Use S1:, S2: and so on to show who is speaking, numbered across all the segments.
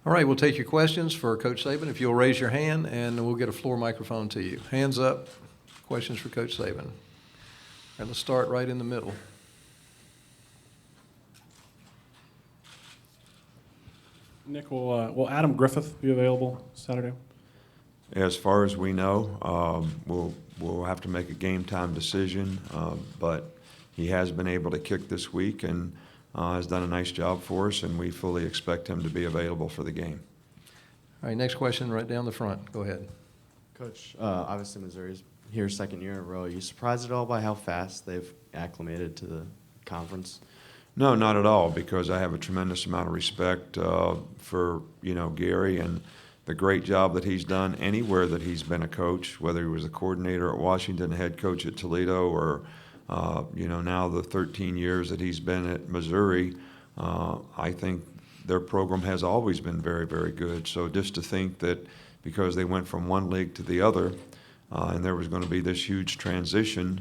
S1: All right, we'll take your questions for Coach Saban. If you'll raise your hand, and we'll get a floor microphone to you. Hands up. Questions for Coach Saban. And let's start right in the middle.
S2: Nick, will Adam Griffith be available Saturday?
S3: As far as we know, we'll have to make a game time decision, but he has been able to kick this week and has done a nice job for us, and we fully expect him to be available for the game.
S1: All right, next question right down the front. Go ahead.
S4: Coach, obviously Missouri's here second year in a row. Are you surprised at all by how fast they've acclimated to the conference?
S3: No, not at all, because I have a tremendous amount of respect for, Gary and the great job that he's done anywhere that he's been a coach, whether he was a coordinator at Washington, head coach at Toledo, or, now the 13 years that he's been at Missouri. I think their program has always been very, very good. So just to think that because they went from one league to the other and there was going to be this huge transition,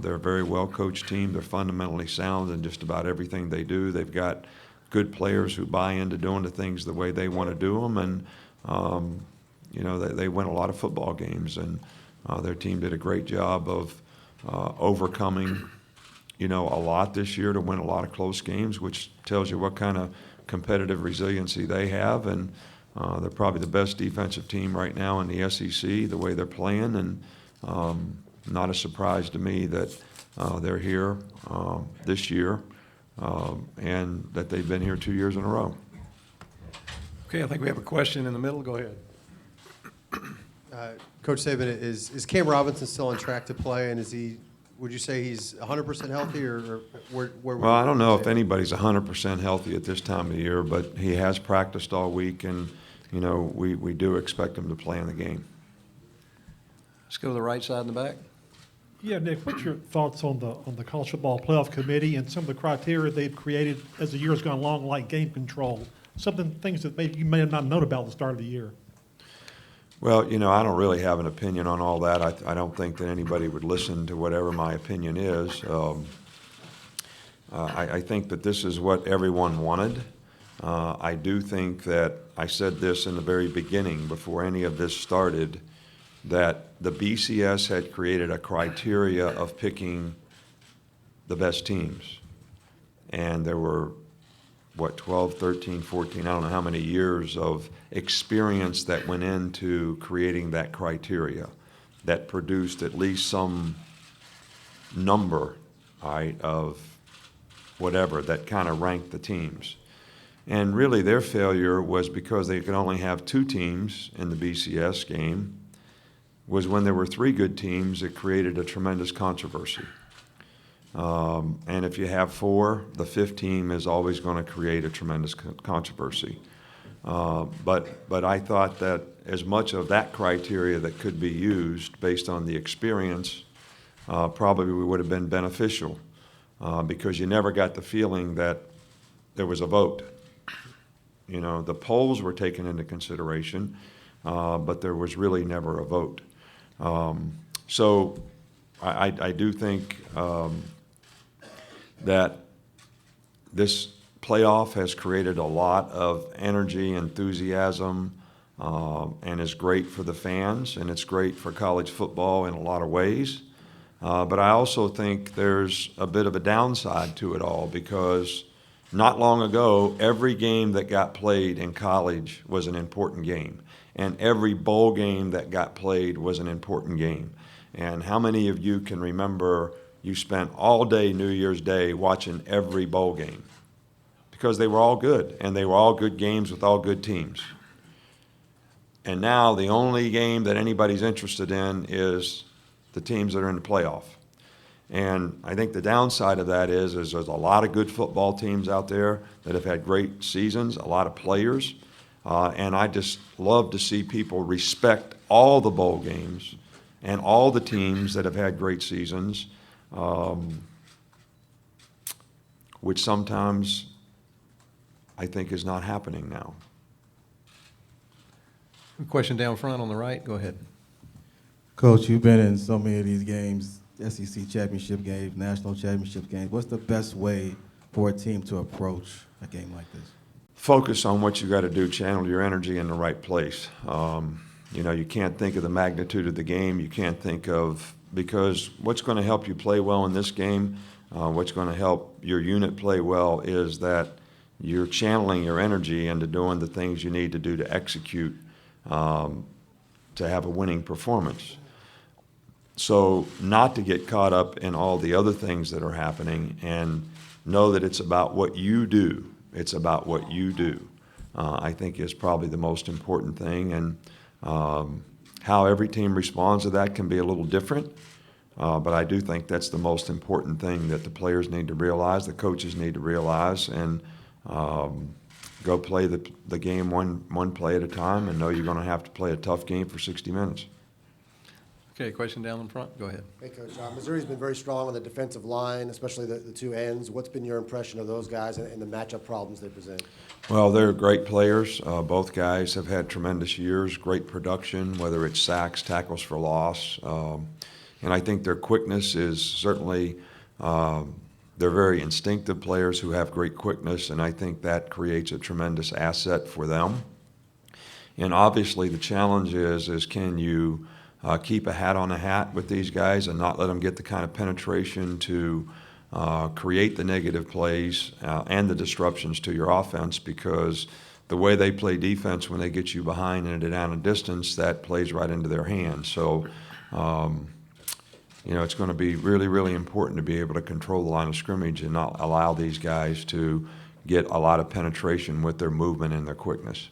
S3: they're a very well-coached team. They're fundamentally sound in just about everything they do. They've got good players who buy into doing the things the way they want to do them, and they win a lot of football games, and their team did a great job of overcoming, a lot this year to win a lot of close games, which tells you what kind of competitive resiliency they have, and they're probably the best defensive team right now in the SEC, the way they're playing, and not a surprise to me that they're here this year and that they've been here 2 years in a row.
S1: Okay, I think we have a question in the middle. Go ahead.
S5: Coach Saban, is Cam Robinson still on track to play, and would you say he's 100% healthy, or where
S3: Well, I don't know if anybody's 100% healthy at this time of the year, but he has practiced all week, and, we do expect him to play in the game.
S1: Let's go to the right side in the back.
S6: Yeah, Nick, what's your thoughts on the College Football Playoff Committee and some of the criteria they've created as the year's gone along, like game control? Things that maybe you may have not known about at the start of the year.
S3: Well, I don't really have an opinion on all that. I don't think that anybody would listen to whatever my opinion is. I think that this is what everyone wanted. I do think that I said this in the very beginning before any of this started, that the BCS had created a criteria of picking the best teams. And there were, 12, 13, 14, I don't know how many years of experience that went into creating that criteria that produced at least some number, right, of whatever that kind of ranked the teams. And really their failure was because they could only have two teams in the BCS game, was when there were three good teams, it created a tremendous controversy. And if you have four, the fifth team is always going to create a tremendous controversy. But I thought that as much of that criteria that could be used based on the experience probably would have been beneficial because you never got the feeling that there was a vote. The polls were taken into consideration, but there was really never a vote. So I do think that this playoff has created a lot of energy, enthusiasm, and is great for the fans, and it's great for college football in a lot of ways. But I also think there's a bit of a downside to it all because not long ago, every game that got played in college was an important game. And every bowl game that got played was an important game. And how many of you can remember you spent all day New Year's Day watching every bowl game? Because they were all good, and they were all good games with all good teams. And now the only game that anybody's interested in is the teams that are in the playoff. And I think the downside of that is there's a lot of good football teams out there that have had great seasons, a lot of players. And I just love to see people respect all the bowl games and all the teams that have had great seasons, which sometimes I think is not happening now.
S1: Question down front on the right. Go ahead.
S7: Coach, you've been in so many of these games, SEC championship games, national championship games. What's the best way for a team to approach a game like this?
S3: focus on what you got to do, channel your energy in the right place. You can't think of the magnitude of the game. You can't think of, because what's going to help you play well in this game, what's going to help your unit play well is that you're channeling your energy into doing the things you need to do to execute to have a winning performance. So not to get caught up in all the other things that are happening and know that it's about what you do. It's about what you do, I think is probably the most important thing. And how every team responds to that can be a little different. But I do think that's the most important thing that the players need to realize, the coaches need to realize, and go play the game one play at a time and know you're going to have to play a tough game for 60 minutes.
S1: Okay, question down in front. Go ahead.
S8: Hey, Coach. Missouri's been very strong on the defensive line, especially the two ends. What's been your impression of those guys and the matchup problems they present?
S3: Well, they're great players. Both guys have had tremendous years, great production, whether it's sacks, tackles for loss. And I think their quickness is certainly, they're very instinctive players who have great quickness, and I think that creates a tremendous asset for them. And obviously the challenge is can you keep a hat on a hat with these guys and not let them get the kind of penetration to create the negative plays and the disruptions to your offense, because the way they play defense when they get you behind and down a distance, that plays right into their hands. So, it's going to be really, really important to be able to control the line of scrimmage and not allow these guys to get a lot of penetration with their movement and their quickness.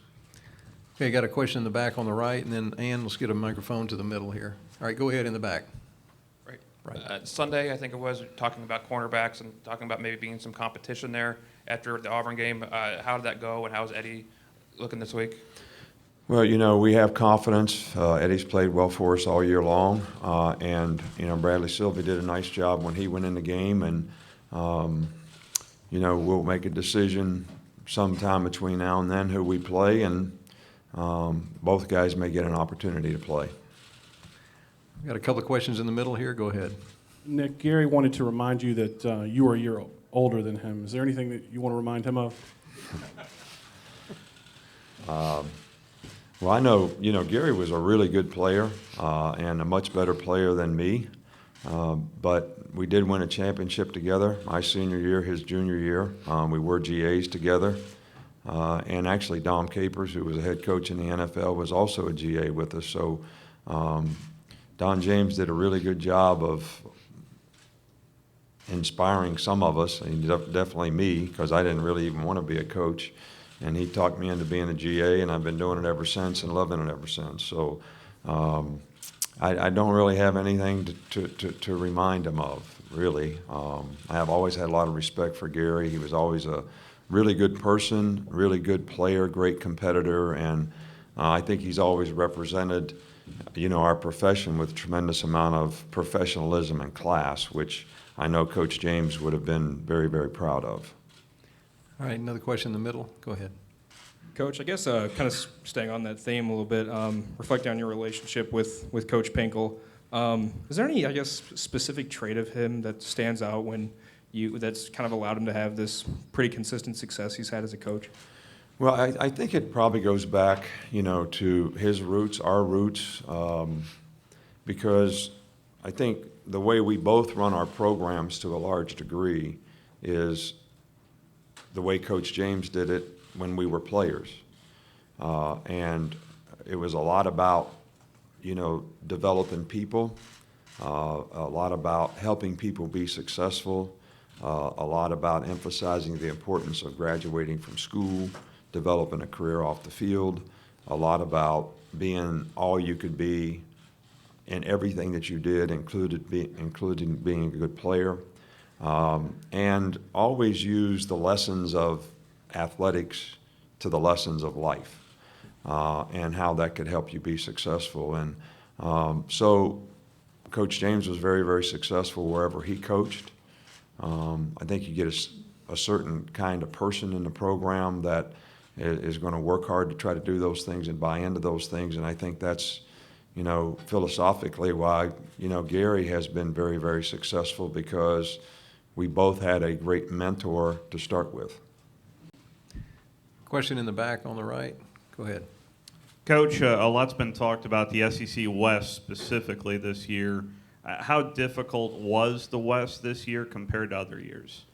S1: Okay, got a question in the back on the right, and then Ann, let's get a microphone to the middle here. All right, go ahead in the back.
S9: Right. Sunday, I think it was, talking about cornerbacks and talking about maybe being some competition there after the Auburn game. How did that go, and how's Eddie looking this week?
S3: Well, we have confidence. Eddie's played well for us all year long, and Bradley Sylvie did a nice job when he went in the game, and we'll make a decision sometime between now and then who we play, and both guys may get an opportunity to play.
S1: We've got a couple of questions in the middle here. Go ahead.
S2: Nick, Gary wanted to remind you that you are a year older than him. Is there anything that you want to remind him of?
S3: Well, I know, Gary was a really good player and a much better player than me, but we did win a championship together, my senior year, his junior year. We were GAs together. And actually, Dom Capers, who was a head coach in the NFL, was also a GA with us. So Don James did a really good job of inspiring some of us, and definitely me, because I didn't really even want to be a coach. And he talked me into being a GA, and I've been doing it ever since and loving it ever since. So I don't really have anything to remind him of, really. I have always had a lot of respect for Gary. He was always a really good person, really good player, great competitor, and I think he's always represented, our profession with a tremendous amount of professionalism and class, which I know Coach James would have been very, very proud of.
S1: All right, another question in the middle. Go ahead.
S10: Coach, I guess kind of staying on that theme a little bit, reflecting on your relationship with Coach Pinkel, is there any, specific trait of him that stands out that's kind of allowed him to have this pretty consistent success he's had as a coach?
S3: Well, I think it probably goes back, to his roots, our roots, because I think the way we both run our programs to a large degree is the way Coach James did it when we were players. And it was a lot about, developing people, a lot about helping people be successful, a lot about emphasizing the importance of graduating from school, developing a career off the field, a lot about being all you could be in everything that you did, including being a good player, and always use the lessons of athletics to the lessons of life, and how that could help you be successful. And so Coach James was very, very successful wherever he coached. I think you get a certain kind of person in the program that is going to work hard to try to do those things and buy into those things. And I think that's, philosophically why, Gary has been very, very successful, because we both had a great mentor to start with.
S1: Question in the back on the right. Go ahead.
S11: Coach, a lot's been talked about the SEC West specifically this year. How difficult was the West this year compared to other years?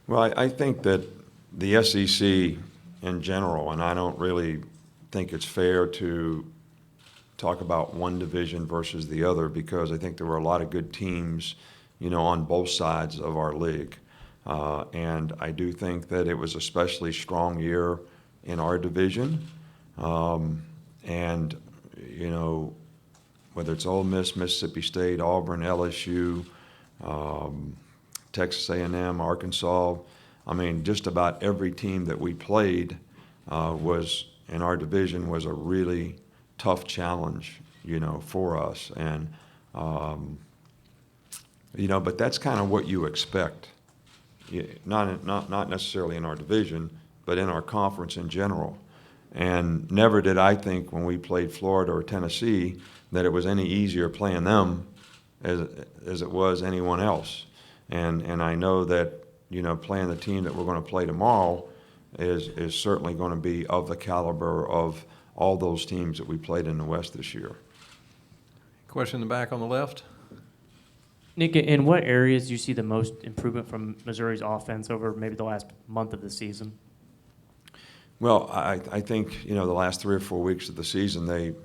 S3: Well, I think that the SEC in general, and I don't really think it's fair to talk about one division versus the other, because I think there were a lot of good teams, on both sides of our league. And I do think that it was a especially strong year in our division. And, whether it's Ole Miss, Mississippi State, Auburn, LSU, Texas A&M, Arkansas, just about every team that we played was in our division was a really tough challenge, for us. And, but that's kind of what you expect. Not necessarily in our division, but in our conference in general. And never did I think when we played Florida or Tennessee that it was any easier playing them as it was anyone else. And I know that, playing the team that we're going to play tomorrow is certainly going to be of the caliber of all those teams that we played in the West this year.
S1: Question in the back on the left.
S12: Nick, in what areas do you see the most improvement from Missouri's offense over maybe the last month of the season?
S3: Well, I think, the last 3 or 4 weeks of the season, they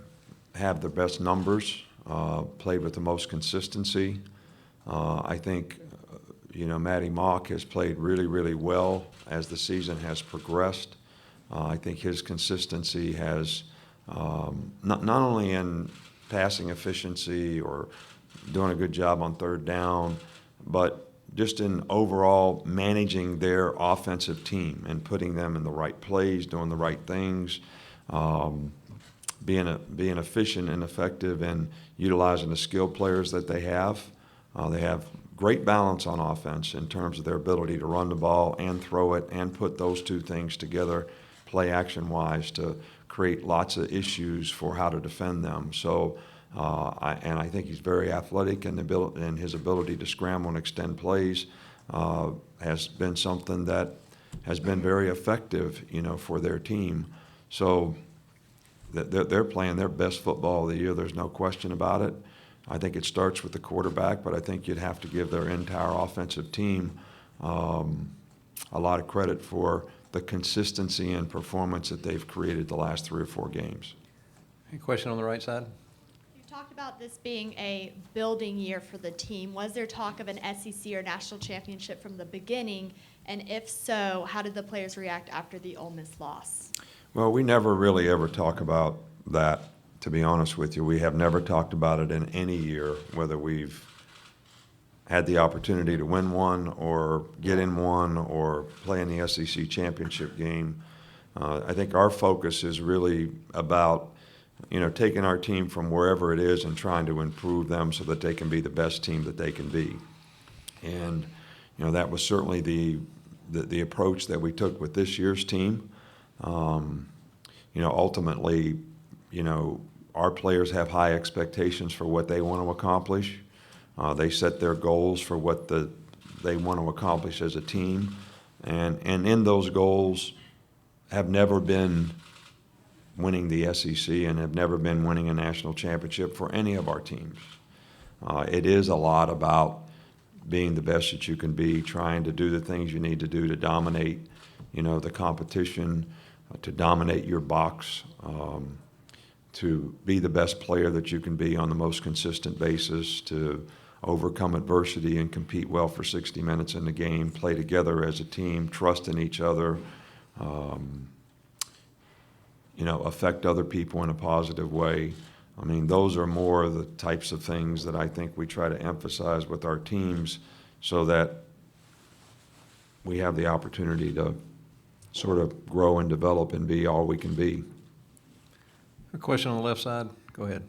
S3: have their best numbers, played with the most consistency. I think, Matty Mock has played really, really well as the season has progressed. I think his consistency has, not only in passing efficiency or doing a good job on third down, but just in overall managing their offensive team and putting them in the right plays, doing the right things, being efficient and effective and utilizing the skilled players that they have. They have great balance on offense in terms of their ability to run the ball and throw it and put those two things together play action-wise to create lots of issues for how to defend them. So, I think he's very athletic, and his ability to scramble and extend plays has been something that has been very effective, for their team. So they're playing their best football of the year. There's no question about it. I think it starts with the quarterback, but I think you'd have to give their entire offensive team a lot of credit for the consistency and performance that they've created the last 3 or 4 games.
S1: Any question on the right side?
S13: You talked about this being a building year for the team. Was there talk of an SEC or national championship from the beginning? And if so, how did the players react after the Ole Miss loss?
S3: Well, we never really ever talk about that, to be honest with you. We have never talked about it in any year, whether we've had the opportunity to win one or get in one or play in the SEC championship game. I think our focus is really about, taking our team from wherever it is and trying to improve them so that they can be the best team that they can be. And, that was certainly the approach that we took with this year's team. Ultimately, our players have high expectations for what they want to accomplish. They set their goals for what they want to accomplish as a team. And in those goals have never been winning the SEC and have never been winning a national championship for any of our teams. It is a lot about being the best that you can be, trying to do the things you need to do to dominate, the competition, to dominate your box, to be the best player that you can be on the most consistent basis, to overcome adversity and compete well for 60 minutes in the game, play together as a team, trust in each other, affect other people in a positive way. Those are more of the types of things that I think we try to emphasize with our teams so that we have the opportunity to sort of grow and develop and be all we can be.
S1: A question on the left side. Go ahead.